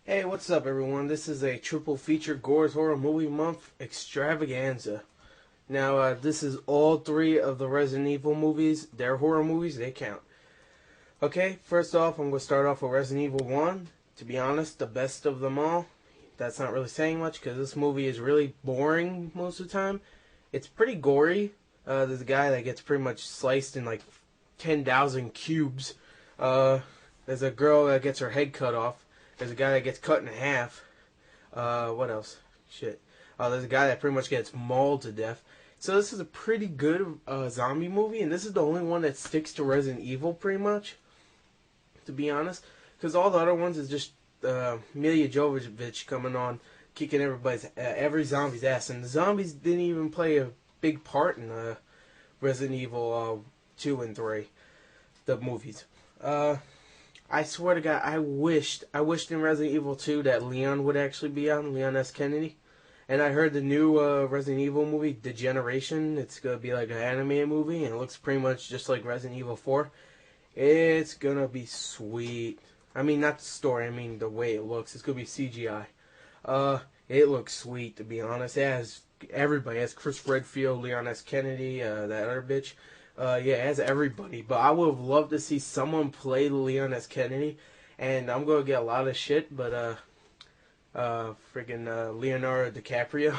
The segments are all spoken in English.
Hey, what's up, everyone? This is a triple feature Gore's Horror Movie Month extravaganza. Now, this is all three of the Resident Evil movies. They're horror movies, they count. Okay, first off, I'm going to start off with Resident Evil 1. To be honest, the best of them all. That's not really saying much because this movie is really boring most of the time. It's pretty gory. There's a guy that gets pretty much sliced in like 10,000 cubes. There's a girl that gets her head cut off. There's a guy that gets cut in half. What else? Shit. There's a guy that pretty much gets mauled to death. So this is a pretty good zombie movie, and this is the only one that sticks to Resident Evil pretty much, to be honest. Because all the other ones is just Mila Jovovich coming on, kicking every zombie's ass. And the zombies didn't even play a big part in Resident Evil 2 and 3, the movies. I swear to God, I wished in Resident Evil 2 that Leon would actually be on, Leon S. Kennedy. And I heard the new Resident Evil movie, Degeneration, it's going to be like an anime movie, and it looks pretty much just like Resident Evil 4. It's going to be sweet. I mean, not the story, I mean the way it looks. It's going to be CGI. It looks sweet, to be honest. It has everybody. It has Chris Redfield, Leon S. Kennedy, that other bitch. Yeah, it has everybody. But I would have loved to see someone play Leon S. Kennedy. And I'm going to get a lot of shit, but freaking Leonardo DiCaprio.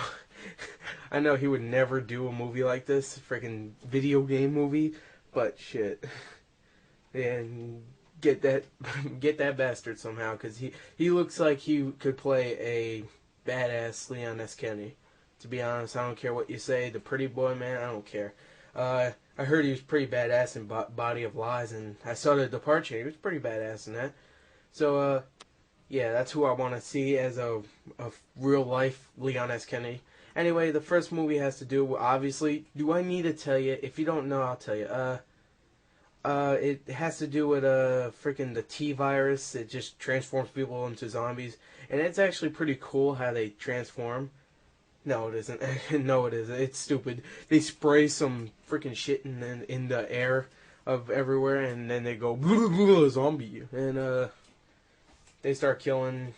I know he would never do a movie like this. Freaking video game movie. But shit. And get that bastard somehow. Because he looks like he could play a badass Leon S. Kennedy. To be honest, I don't care what you say. The pretty boy, man, I don't care. I heard he was pretty badass in Body of Lies, and I saw The Departure. He was pretty badass in that. So, yeah, that's who I want to see as a real-life Leon S. Kennedy. Anyway, the first movie has to do with, obviously, do I need to tell you? If you don't know, I'll tell you. It has to do with, freaking the T-virus. It just transforms people into zombies. And it's actually pretty cool how they transform. No, it isn't. No, it isn't. It's stupid. They spray some freaking shit in the air of everywhere, and then they go blah, blah, blah, zombie, and they start killing.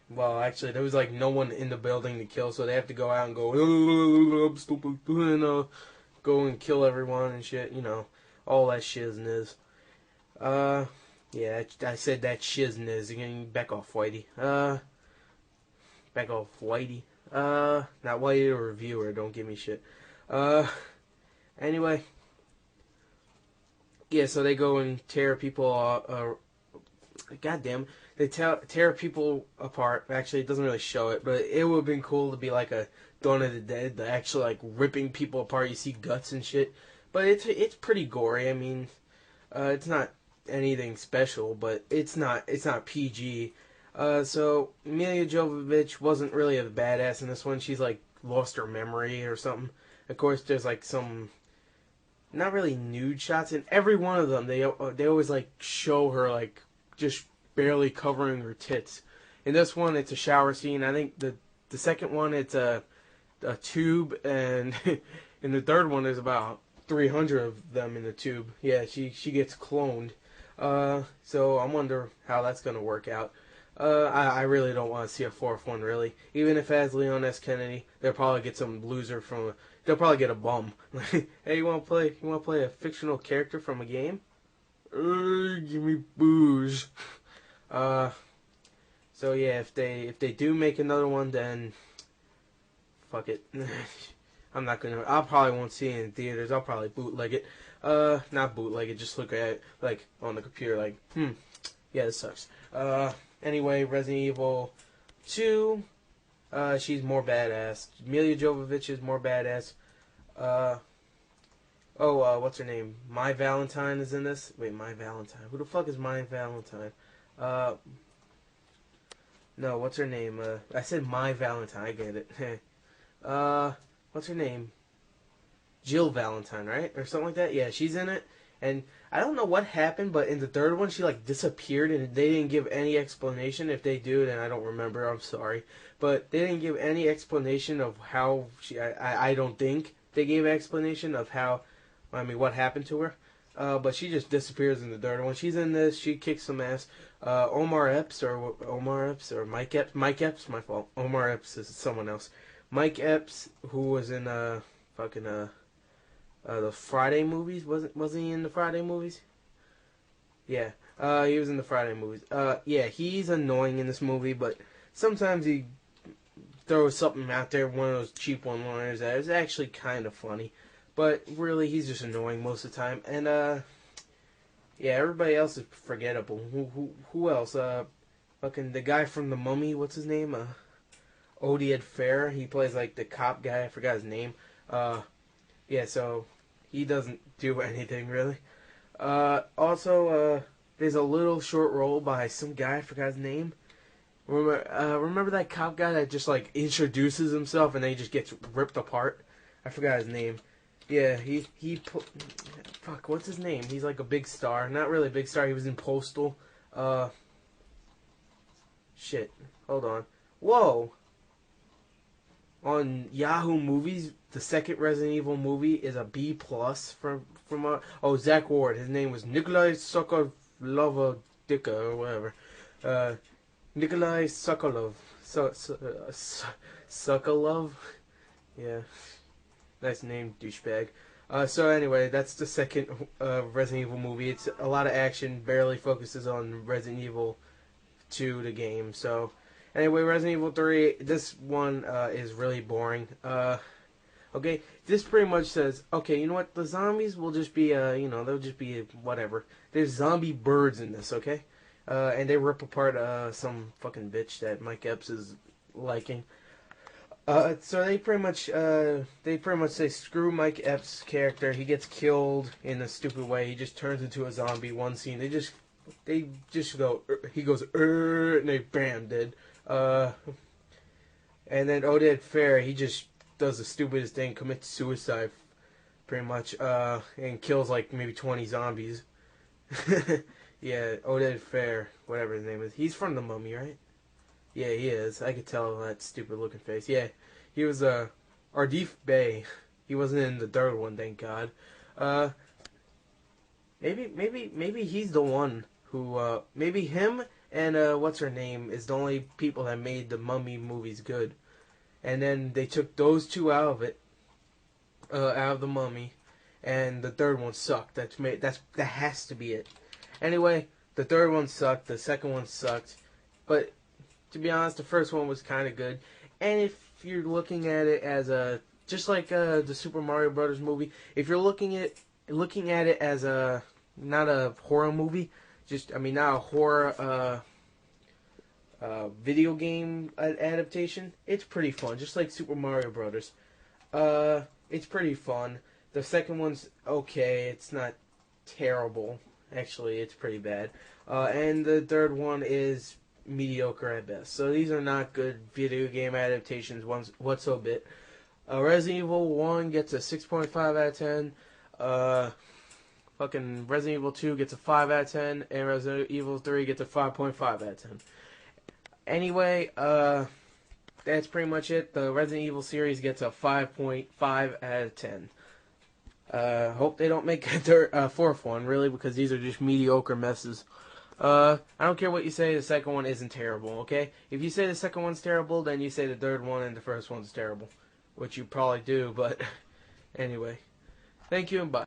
Well, actually, there was like no one in the building to kill, so they have to go out and go I'm stupid, and go and kill everyone and shit. You know, all that shizness. Yeah, I said that shizness. You can back off, Whitey. Back off, Whitey. Not Whitey the reviewer, don't give me shit. Anyway. Yeah, so they go and tear people, goddamn, they tear people apart. Actually, it doesn't really show it, but it would have been cool to be like a Dawn of the Dead, the actual, like, ripping people apart, you see guts and shit. But it's pretty gory, I mean, it's not anything special, but it's not PG. So Mila Jovovich wasn't really a badass in this one. She's like lost her memory or something. Of course, there's like some not really nude shots in every one of them. They always like show her like just barely covering her tits. In this one, it's a shower scene. I think the second one it's a tube, and in the third one there's about 300 of them in the tube. Yeah, she gets cloned. So I wonder how that's gonna work out. I really don't want to see a fourth one, really. Even if it has Leon S. Kennedy, they'll probably get some loser they'll probably get a bum. Hey, you want to play a fictional character from a game? Give me booze. So yeah, if they do make another one, then fuck it. I probably won't see it in theaters. I'll probably bootleg it. Not bootleg it, just look at it, like, on the computer, like, yeah, this sucks. Anyway, Resident Evil 2, she's more badass. Mila Jovovich is more badass. What's her name? My Valentine is in this. Wait, My Valentine. Who the fuck is My Valentine? No, what's her name? I said My Valentine. I get it. What's her name? Jill Valentine, right? Or something like that? Yeah, she's in it. And I don't know what happened, but in the third one, she, like, disappeared, and they didn't give any explanation. If they do, then I don't remember. I'm sorry. But they didn't give any explanation of how I don't think they gave an explanation of how, I mean, what happened to her. but she just disappears in the third one. She's in this. She kicks some ass. Omar Epps or Mike Epps. My fault. Omar Epps is someone else. Mike Epps, who was in fucking the Friday movies. Wasn't he in the Friday movies? Yeah. He was in the Friday movies. Yeah, he's annoying in this movie, but sometimes he throws something out there, one of those cheap one-liners that is actually kind of funny. But really, he's just annoying most of the time. And yeah, everybody else is forgettable. Who else? Fucking the guy from The Mummy. What's his name? Odied Fair. He plays like the cop guy. I forgot his name. Yeah, so he doesn't do anything really. Also, there's a little short role by some guy. I forgot his name. Remember that cop guy that just like introduces himself and then he just gets ripped apart? I forgot his name. Yeah, fuck, what's his name? He's like a big star. Not really a big star. He was in Postal. Shit. Hold on. Whoa. On Yahoo Movies, the second Resident Evil movie is a B plus from Zach Ward. His name was Nikolai Sokolova Dicka or whatever. Nikolai Sokolov. Sokolov? Yeah. Nice name, douchebag. So anyway, that's the second Resident Evil movie. It's a lot of action, barely focuses on Resident Evil 2, the game. So anyway, Resident Evil 3, this one is really boring. Okay, this pretty much says, okay, you know what? The zombies will just be, they'll just be whatever. There's zombie birds in this, okay? And they rip apart some fucking bitch that Mike Epps is liking. So they pretty much say screw Mike Epps' character. He gets killed in a stupid way. He just turns into a zombie. One scene, they just go. He goes and they bam dead. And then Oded Fair, he just does the stupidest thing, commits suicide, pretty much, and kills like maybe 20 zombies. Yeah, Oded Fair, whatever his name is. He's from The Mummy, right? Yeah, he is. I could tell that stupid looking face. Yeah, he was Ardif Bey. He wasn't in the third one, thank God. Maybe he's the one who maybe him and what's her name is the only people that made the Mummy movies good. And then they took those two out of it, out of the Mummy, and the third one sucked. That has to be it. Anyway, the third one sucked. The second one sucked, but to be honest, the first one was kind of good. And if you're looking at it as just like the Super Mario Brothers movie, if you're looking at it as not a horror movie, not a horror video game adaptation, it's pretty fun. Just like Super Mario Brothers, it's pretty fun. The second one's okay. It's not terrible. Actually, it's pretty bad. And the third one is mediocre at best. So these are not good video game adaptations whatsoever. Resident Evil 1 gets a 6.5 out of 10. Fucking Resident Evil 2 gets a 5 out of 10. And Resident Evil 3 gets a 5.5 out of 10. Anyway, that's pretty much it. The Resident Evil series gets a 5.5 out of 10. Hope they don't make a fourth one, really, because these are just mediocre messes. I don't care what you say, the second one isn't terrible, okay? If you say the second one's terrible, then you say the third one and the first one's terrible. Which you probably do, but anyway. Thank you and bye.